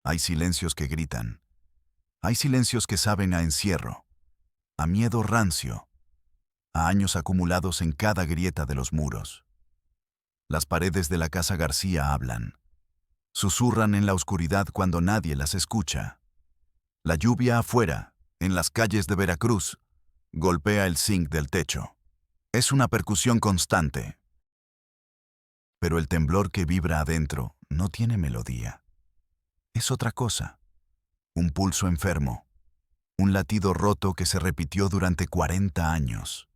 Hay silencios que gritan. Hay silencios que saben a encierro, a miedo rancio, a años acumulados en cada grieta de los muros. Las paredes de la casa García hablan. Susurran en la oscuridad cuando nadie las escucha. La lluvia afuera, en las calles de Veracruz, golpea el zinc del techo. Es una percusión constante. Pero el temblor que vibra adentro no tiene melodía. Es otra cosa. Un pulso enfermo. Un latido roto que se repitió durante 40 años.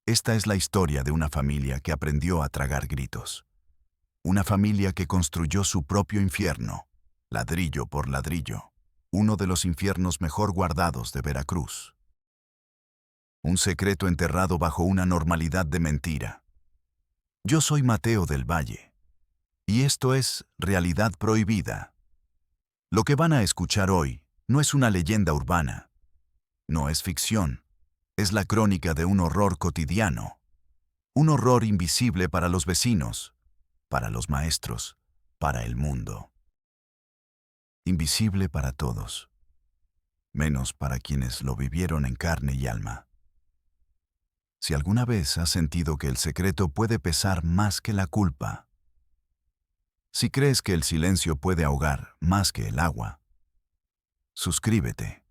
Esta es la historia de una familia que aprendió a tragar gritos. Una familia que construyó su propio infierno, ladrillo por ladrillo. Uno de los infiernos mejor guardados de Veracruz. Un secreto enterrado bajo una normalidad de mentira. Yo soy Mateo del Valle. Y esto es Realidad Prohibida. Lo que van a escuchar hoy no es una leyenda urbana. No es ficción. Es la crónica de un horror cotidiano. Un horror invisible para los vecinos, para los maestros, para el mundo. Invisible para todos. Menos para quienes lo vivieron en carne y alma. Si alguna vez has sentido que el secreto puede pesar más que la culpa, si crees que el silencio puede ahogar más que el agua, suscríbete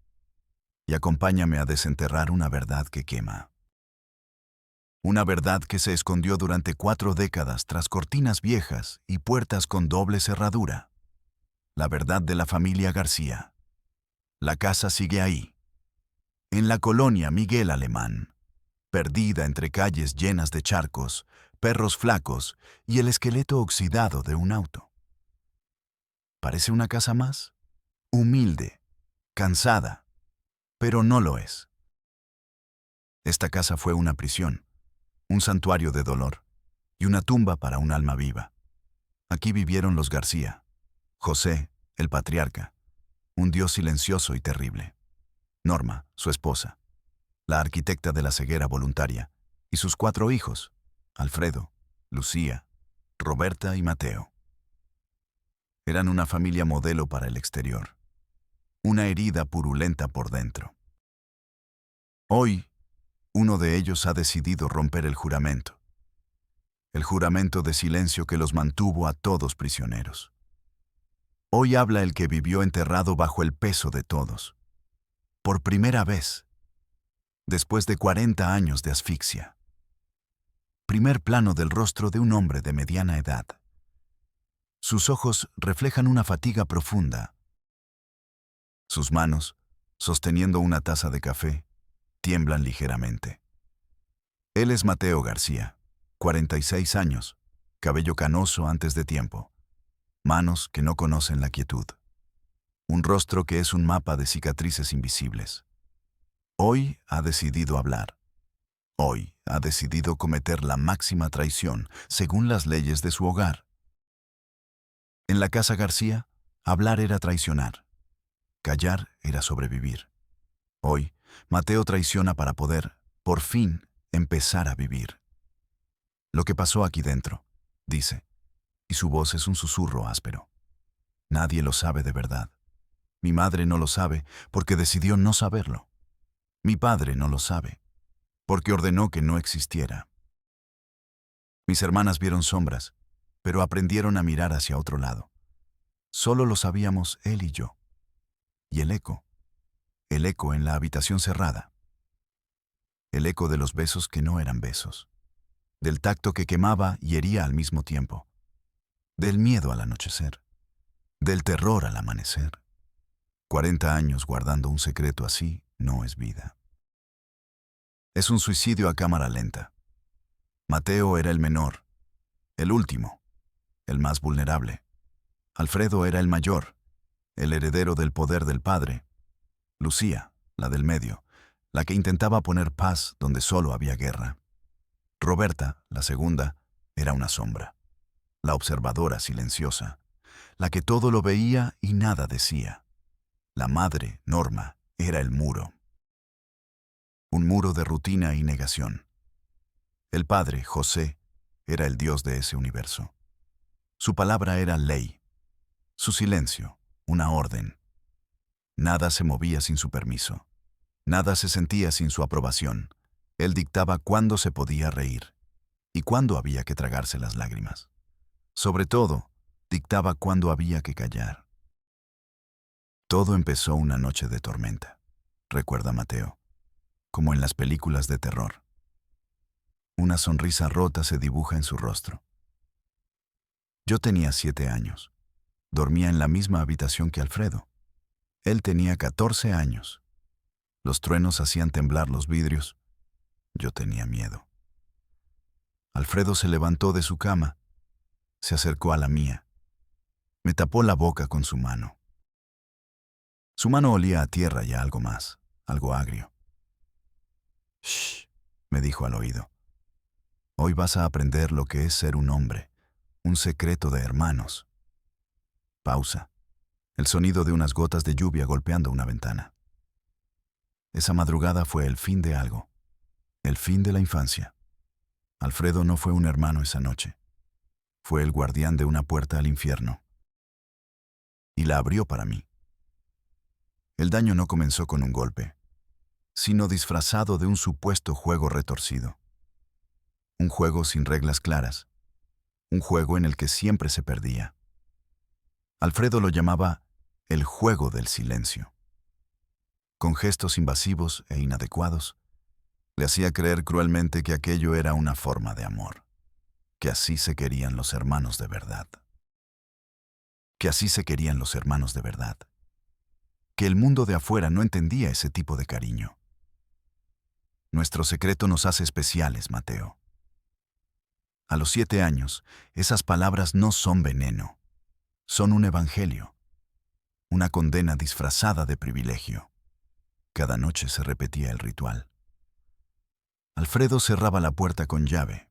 y acompáñame a desenterrar una verdad que quema. Una verdad que se escondió durante 4 décadas tras cortinas viejas y puertas con doble cerradura. La verdad de la familia García. La casa sigue ahí, en la colonia Miguel Alemán, perdida entre calles llenas de charcos, perros flacos y el esqueleto oxidado de un auto. Parece una casa más, humilde, cansada, pero no lo es. Esta casa fue una prisión, un santuario de dolor y una tumba para un alma viva. Aquí vivieron los García, José, el patriarca, un dios silencioso y terrible, Norma, su esposa, la arquitecta de la ceguera voluntaria, y sus 4 hijos, Alfredo, Lucía, Roberta y Mateo. Eran una familia modelo para el exterior, una herida purulenta por dentro. Hoy, uno de ellos ha decidido romper el juramento de silencio que los mantuvo a todos prisioneros. Hoy habla el que vivió enterrado bajo el peso de todos. Por primera vez, después de 40 años de asfixia. Primer plano del rostro de un hombre de mediana edad. Sus ojos reflejan una fatiga profunda. Sus manos, sosteniendo una taza de café, tiemblan ligeramente. Él es Mateo García, 46 años, cabello canoso antes de tiempo, manos que no conocen la quietud, un rostro que es un mapa de cicatrices invisibles. Hoy ha decidido hablar. Hoy ha decidido cometer la máxima traición según las leyes de su hogar. En la casa García, hablar era traicionar. Callar era sobrevivir. Hoy, Mateo traiciona para poder, por fin, empezar a vivir. Lo que pasó aquí dentro, dice, y su voz es un susurro áspero. Nadie lo sabe de verdad. Mi madre no lo sabe porque decidió no saberlo. Mi padre no lo sabe porque ordenó que no existiera. Mis hermanas vieron sombras, pero aprendieron a mirar hacia otro lado. Solo lo sabíamos él y yo. Y el eco en la habitación cerrada. El eco de los besos que no eran besos. Del tacto que quemaba y hería al mismo tiempo. Del miedo al anochecer. Del terror al amanecer. 40 años guardando un secreto así no es vida. Es un suicidio a cámara lenta. Mateo era el menor, el último, el más vulnerable. Alfredo era el mayor, el heredero del poder del padre. Lucía, la del medio, la que intentaba poner paz donde solo había guerra. Roberta, la segunda, era una sombra, la observadora silenciosa, la que todo lo veía y nada decía. La madre, Norma, era el muro. Un muro de rutina y negación. El padre, José, era el dios de ese universo. Su palabra era ley. Su silencio, una orden. Nada se movía sin su permiso. Nada se sentía sin su aprobación. Él dictaba cuándo se podía reír y cuándo había que tragarse las lágrimas. Sobre todo, dictaba cuándo había que callar. Todo empezó una noche de tormenta, recuerda Mateo, como en las películas de terror. Una sonrisa rota se dibuja en su rostro. Yo tenía 7 años. Dormía en la misma habitación que Alfredo. Él tenía 14 años. Los truenos hacían temblar los vidrios. Yo tenía miedo. Alfredo se levantó de su cama, se acercó a la mía. Me tapó la boca con su mano. Su mano olía a tierra y a algo más, algo agrio. «Shh», me dijo al oído. «Hoy vas a aprender lo que es ser un hombre, un secreto de hermanos». Pausa. El sonido de unas gotas de lluvia golpeando una ventana. Esa madrugada fue el fin de algo, el fin de la infancia. Alfredo no fue un hermano esa noche. Fue el guardián de una puerta al infierno. Y la abrió para mí. El daño no comenzó con un golpe, sino disfrazado de un supuesto juego retorcido. Un juego sin reglas claras. Un juego en el que siempre se perdía. Alfredo lo llamaba el juego del silencio. Con gestos invasivos e inadecuados, le hacía creer cruelmente que aquello era una forma de amor, que así se querían los hermanos de verdad. Que así se querían los hermanos de verdad. Que el mundo de afuera no entendía ese tipo de cariño. Nuestro secreto nos hace especiales, Mateo. A los 7 años, esas palabras no son veneno, son un evangelio, una condena disfrazada de privilegio. Cada noche se repetía el ritual. Alfredo cerraba la puerta con llave.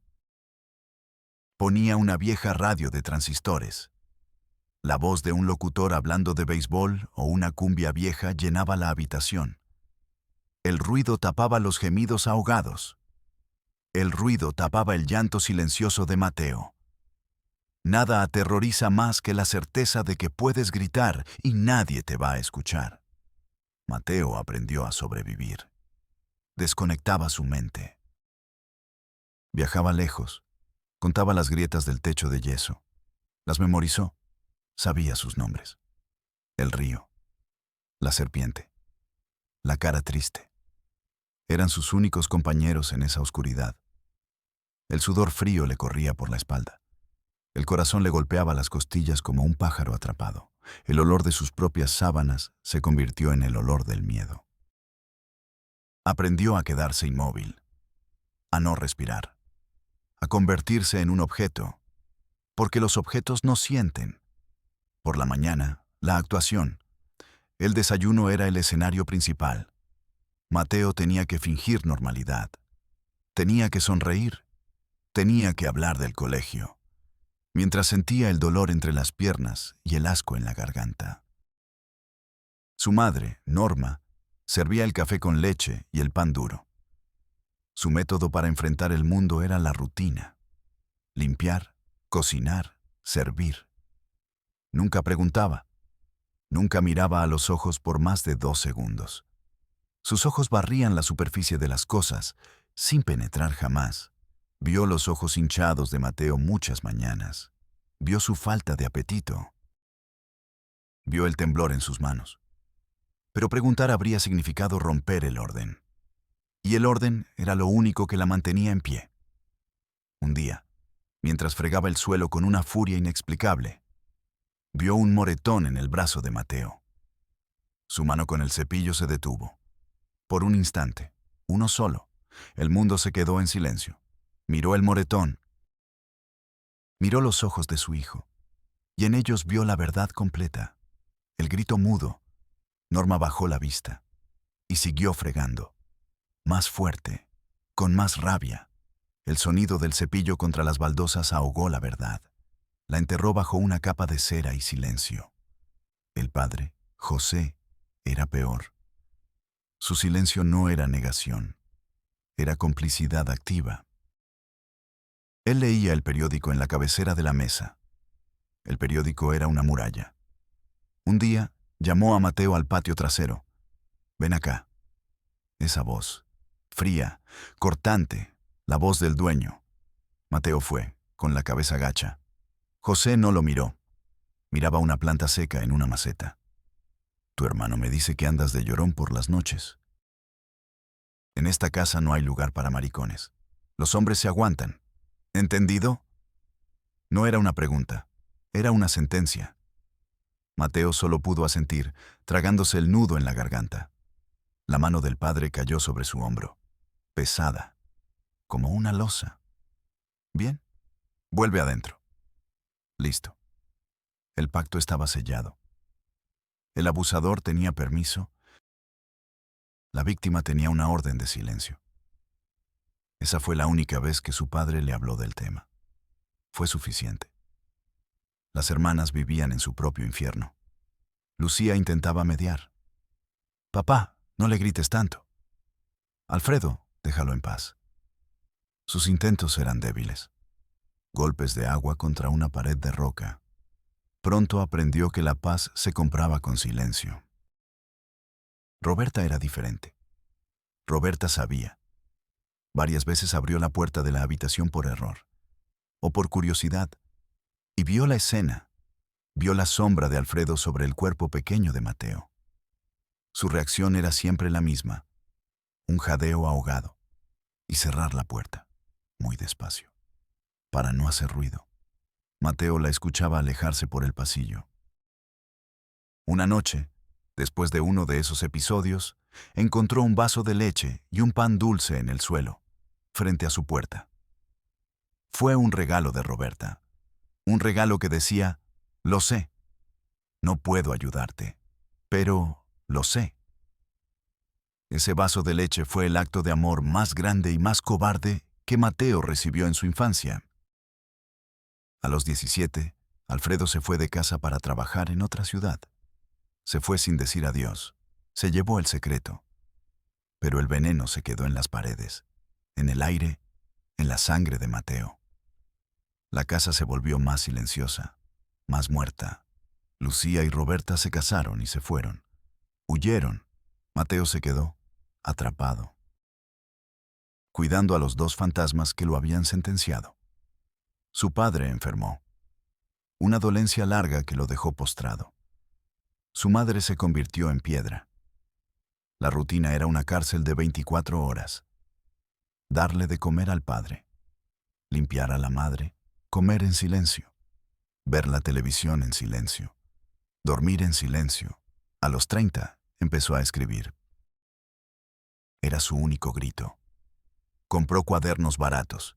Ponía una vieja radio de transistores. La voz de un locutor hablando de béisbol o una cumbia vieja llenaba la habitación. El ruido tapaba los gemidos ahogados. El ruido tapaba el llanto silencioso de Mateo. Nada aterroriza más que la certeza de que puedes gritar y nadie te va a escuchar. Mateo aprendió a sobrevivir. Desconectaba su mente. Viajaba lejos, contaba las grietas del techo de yeso. Las memorizó, sabía sus nombres. El río, la serpiente, la cara triste. Eran sus únicos compañeros en esa oscuridad. El sudor frío le corría por la espalda. El corazón le golpeaba las costillas como un pájaro atrapado. El olor de sus propias sábanas se convirtió en el olor del miedo. Aprendió a quedarse inmóvil, a no respirar, a convertirse en un objeto, porque los objetos no sienten. Por la mañana, la actuación. El desayuno era el escenario principal. Mateo tenía que fingir normalidad. Tenía que sonreír. Tenía que hablar del colegio, mientras sentía el dolor entre las piernas y el asco en la garganta. Su madre, Norma, servía el café con leche y el pan duro. Su método para enfrentar el mundo era la rutina. Limpiar, cocinar, servir. Nunca preguntaba. Nunca miraba a los ojos por más de 2 segundos. Sus ojos barrían la superficie de las cosas, sin penetrar jamás. Vio los ojos hinchados de Mateo muchas mañanas. Vio su falta de apetito. Vio el temblor en sus manos. Pero preguntar habría significado romper el orden. Y el orden era lo único que la mantenía en pie. Un día, mientras fregaba el suelo con una furia inexplicable, vio un moretón en el brazo de Mateo. Su mano con el cepillo se detuvo. Por un instante, uno solo, el mundo se quedó en silencio. Miró el moretón. Miró los ojos de su hijo, y en ellos vio la verdad completa. El grito mudo. Norma bajó la vista y siguió fregando. Más fuerte, con más rabia. El sonido del cepillo contra las baldosas ahogó la verdad. La enterró bajo una capa de cera y silencio. El padre, José, era peor. Su silencio no era negación, era complicidad activa. Él leía el periódico en la cabecera de la mesa. El periódico era una muralla. Un día, llamó a Mateo al patio trasero. «Ven acá». Esa voz, fría, cortante, la voz del dueño. Mateo fue, con la cabeza gacha. José no lo miró. Miraba una planta seca en una maceta. «Tu hermano me dice que andas de llorón por las noches. En esta casa no hay lugar para maricones. Los hombres se aguantan. ¿Entendido?» No era una pregunta, era una sentencia. Mateo solo pudo asentir, tragándose el nudo en la garganta. La mano del padre cayó sobre su hombro, pesada, como una losa. «Bien, vuelve adentro». Listo. El pacto estaba sellado. El abusador tenía permiso. La víctima tenía una orden de silencio. Esa fue la única vez que su padre le habló del tema. Fue suficiente. Las hermanas vivían en su propio infierno. Lucía intentaba mediar. «Papá, no le grites tanto». «Alfredo, déjalo en paz». Sus intentos eran débiles. Golpes de agua contra una pared de roca. Pronto aprendió que la paz se compraba con silencio. Roberta era diferente. Roberta sabía. Varias veces abrió la puerta de la habitación por error, o por curiosidad, y vio la escena. Vio la sombra de Alfredo sobre el cuerpo pequeño de Mateo. Su reacción era siempre la misma, un jadeo ahogado, y cerrar la puerta, muy despacio, para no hacer ruido. Mateo la escuchaba alejarse por el pasillo. Una noche, después de uno de esos episodios, encontró un vaso de leche y un pan dulce en el suelo, frente a su puerta. Fue un regalo de Roberta, un regalo que decía: «Lo sé, no puedo ayudarte, pero lo sé». Ese vaso de leche fue el acto de amor más grande y más cobarde que Mateo recibió en su infancia. A los 17, Alfredo se fue de casa para trabajar en otra ciudad. Se fue sin decir adiós. Se llevó el secreto. Pero el veneno se quedó en las paredes, en el aire, en la sangre de Mateo. La casa se volvió más silenciosa, más muerta. Lucía y Roberta se casaron y se fueron. Huyeron. Mateo se quedó, atrapado, cuidando a los dos fantasmas que lo habían sentenciado. Su padre enfermó. Una dolencia larga que lo dejó postrado. Su madre se convirtió en piedra. La rutina era una cárcel de 24 horas. Darle de comer al padre, limpiar a la madre, comer en silencio, ver la televisión en silencio, dormir en silencio. A los 30 empezó a escribir. Era su único grito. Compró cuadernos baratos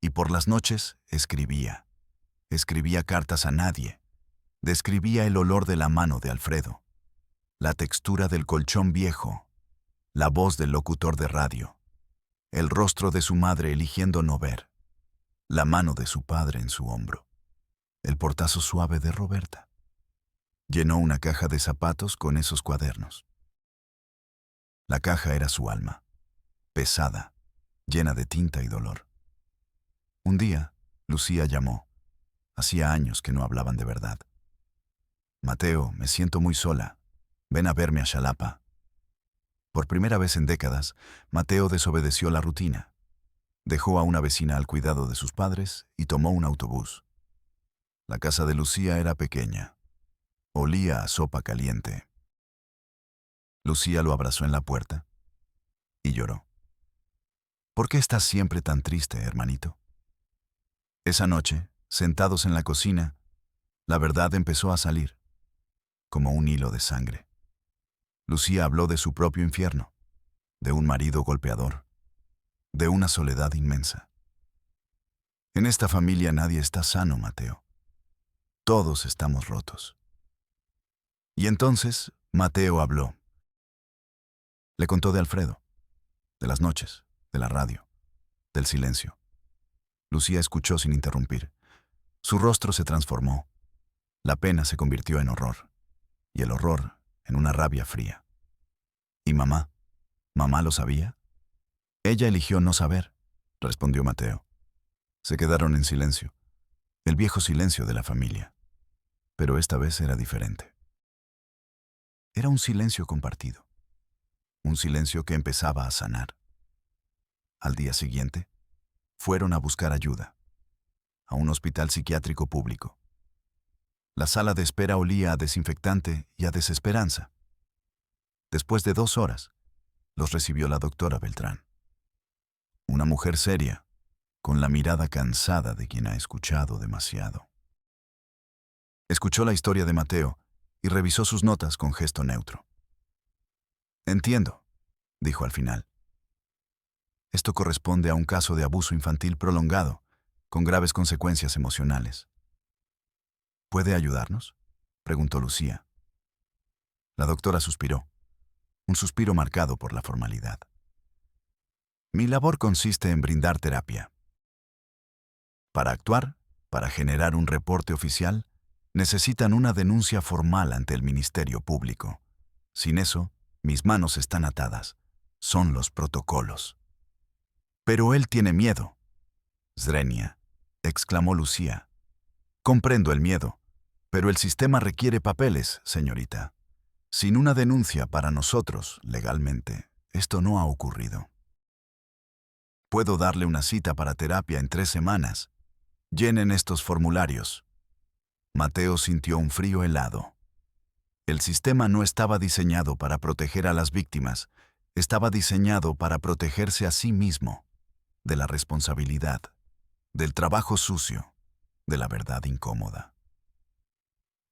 y por las noches escribía. Escribía cartas a nadie. Describía el olor de la mano de Alfredo, la textura del colchón viejo, la voz del locutor de radio, el rostro de su madre eligiendo no ver, la mano de su padre en su hombro, el portazo suave de Roberta. Llenó una caja de zapatos con esos cuadernos. La caja era su alma, pesada, llena de tinta y dolor. Un día, Lucía llamó. Hacía años que no hablaban de verdad. «Mateo, me siento muy sola. Ven a verme a Xalapa». Por primera vez en décadas, Mateo desobedeció la rutina. Dejó a una vecina al cuidado de sus padres y tomó un autobús. La casa de Lucía era pequeña. Olía a sopa caliente. Lucía lo abrazó en la puerta y lloró. «¿Por qué estás siempre tan triste, hermanito?». Esa noche, sentados en la cocina, la verdad empezó a salir, como un hilo de sangre. Lucía habló de su propio infierno, de un marido golpeador, de una soledad inmensa. «En esta familia nadie está sano, Mateo. Todos estamos rotos». Y entonces Mateo habló. Le contó de Alfredo, de las noches, de la radio, del silencio. Lucía escuchó sin interrumpir. Su rostro se transformó. La pena se convirtió en horror, y el horror en una rabia fría. ¿Y mamá? ¿Mamá lo sabía? Ella eligió no saber, respondió Mateo. Se quedaron en silencio, el viejo silencio de la familia. Pero esta vez era diferente. Era un silencio compartido, un silencio que empezaba a sanar. Al día siguiente, fueron a buscar ayuda, a un hospital psiquiátrico público. La sala de espera olía a desinfectante y a desesperanza. Después de 2 horas, los recibió la doctora Beltrán. Una mujer seria, con la mirada cansada de quien ha escuchado demasiado. Escuchó la historia de Mateo y revisó sus notas con gesto neutro. Entiendo, dijo al final. Esto corresponde a un caso de abuso infantil prolongado, con graves consecuencias emocionales. ¿Puede ayudarnos?, preguntó Lucía. La doctora suspiró, un suspiro marcado por la formalidad. Mi labor consiste en brindar terapia. Para actuar, para generar un reporte oficial, necesitan una denuncia formal ante el Ministerio Público. Sin eso, mis manos están atadas. Son los protocolos. Pero él tiene miedo. Zrenia, exclamó Lucía. Comprendo el miedo, pero el sistema requiere papeles, señorita. Sin una denuncia para nosotros, legalmente, esto no ha ocurrido. Puedo darle una cita para terapia en 3 semanas. Llenen estos formularios. Mateo sintió un frío helado. El sistema no estaba diseñado para proteger a las víctimas, estaba diseñado para protegerse a sí mismo, de la responsabilidad, del trabajo sucio, de la verdad incómoda.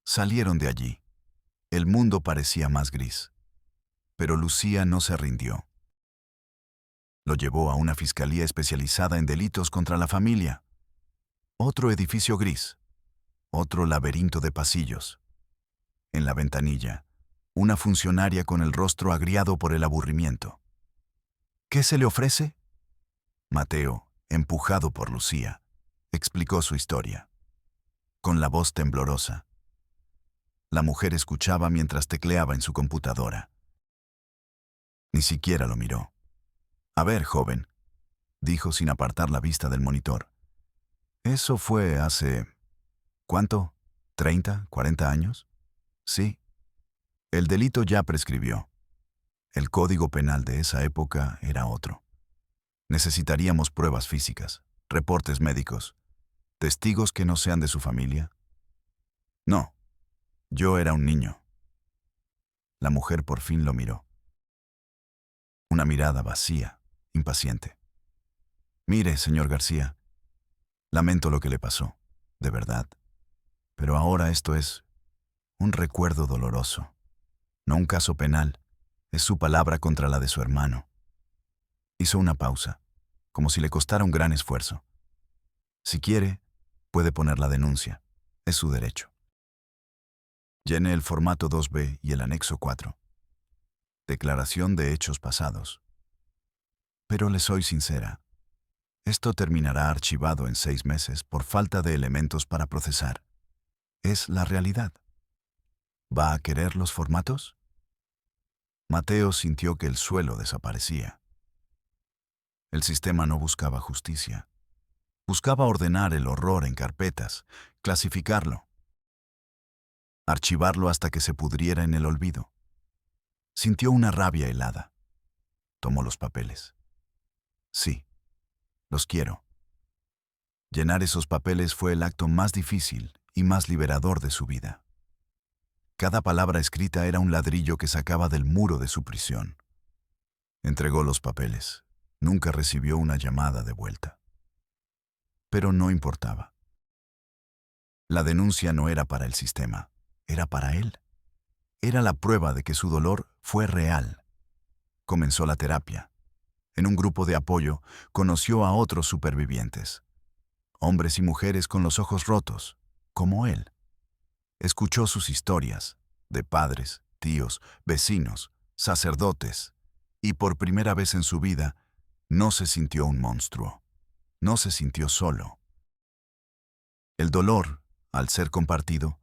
Salieron de allí. El mundo parecía más gris. Pero Lucía no se rindió. Lo llevó a una fiscalía especializada en delitos contra la familia. Otro edificio gris. Otro laberinto de pasillos. En la ventanilla, una funcionaria con el rostro agriado por el aburrimiento. ¿Qué se le ofrece? Mateo, empujado por Lucía, explicó su historia. Con la voz temblorosa. La mujer escuchaba mientras tecleaba en su computadora. Ni siquiera lo miró. A ver, joven, dijo sin apartar la vista del monitor. Eso fue hace... ¿cuánto? ¿30, 40 años? Sí. El delito ya prescribió. El código penal de esa época era otro. Necesitaríamos pruebas físicas, reportes médicos, testigos que no sean de su familia. No, yo era un niño. La mujer por fin lo miró. Una mirada vacía, impaciente. Mire, señor García, lamento lo que le pasó, de verdad. Pero ahora esto es un recuerdo doloroso, no un caso penal, es su palabra contra la de su hermano. Hizo una pausa, como si le costara un gran esfuerzo. Si quiere, puede poner la denuncia, es su derecho. Llene el formato 2B y el anexo 4. Declaración de hechos pasados. Pero le soy sincera, esto terminará archivado en 6 meses por falta de elementos para procesar. Es la realidad. ¿Va a querer los formatos? Mateo sintió que el suelo desaparecía. El sistema no buscaba justicia. Buscaba ordenar el horror en carpetas, clasificarlo, archivarlo hasta que se pudriera en el olvido. Sintió una rabia helada. Tomó los papeles. Sí, los quiero. Llenar esos papeles fue el acto más difícil y más liberador de su vida. Cada palabra escrita era un ladrillo que sacaba del muro de su prisión. Entregó los papeles. Nunca recibió una llamada de vuelta. Pero no importaba. La denuncia no era para el sistema, era para él. Era la prueba de que su dolor fue real. Comenzó la terapia. En un grupo de apoyo conoció a otros supervivientes. Hombres y mujeres con los ojos rotos, como él. Escuchó sus historias, de padres, tíos, vecinos, sacerdotes, y por primera vez en su vida, no se sintió un monstruo. No se sintió solo. El dolor, al ser compartido,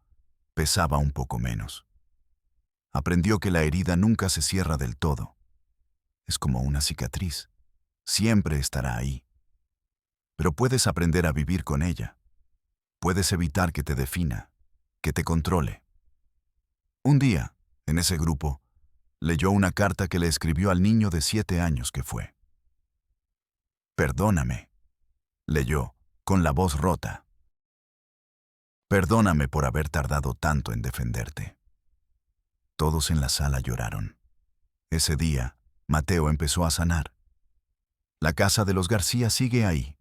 pesaba un poco menos. Aprendió que la herida nunca se cierra del todo. Es como una cicatriz. Siempre estará ahí. Pero puedes aprender a vivir con ella. Puedes evitar que te defina, que te controle. Un día, En ese grupo, leyó una carta que le escribió al niño de 7 años que fue. Perdóname, leyó, con la voz rota. Perdóname por haber tardado tanto en defenderte. Todos en la sala lloraron. Ese día, Mateo empezó a sanar. La casa de los García sigue ahí.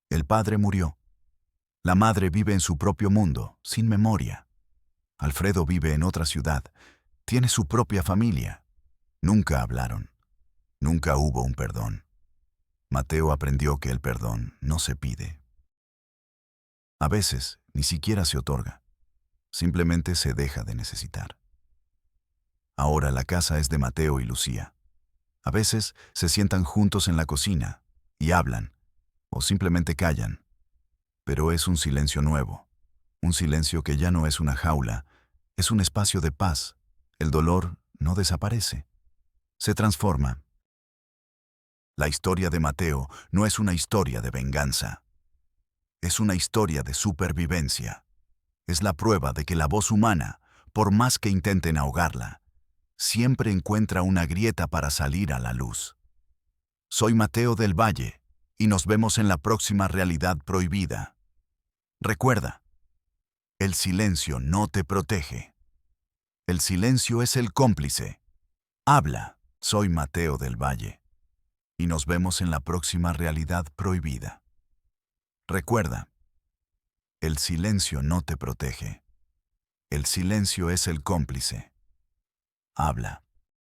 El padre murió. La madre vive en su propio mundo, sin memoria. Alfredo vive en otra ciudad. Tiene su propia familia. Nunca hablaron. Nunca hubo un perdón. Mateo aprendió que el perdón no se pide. A veces ni siquiera se otorga. Simplemente se deja de necesitar. Ahora la casa es de Mateo y Lucía. A veces se sientan juntos en la cocina y hablan, o simplemente callan. Pero es un silencio nuevo, un silencio que ya no es una jaula, es un espacio de paz. El dolor no desaparece, se transforma. La historia de Mateo no es una historia de venganza. Es una historia de supervivencia. Es la prueba de que la voz humana, por más que intenten ahogarla, siempre encuentra una grieta para salir a la luz. Soy Mateo del Valle, y nos vemos en la próxima Realidad Prohibida. Recuerda, el silencio no te protege. El silencio es el cómplice. Habla, soy Mateo del Valle, y nos vemos en la próxima Realidad Prohibida. Recuerda, el silencio no te protege. El silencio es el cómplice. Habla.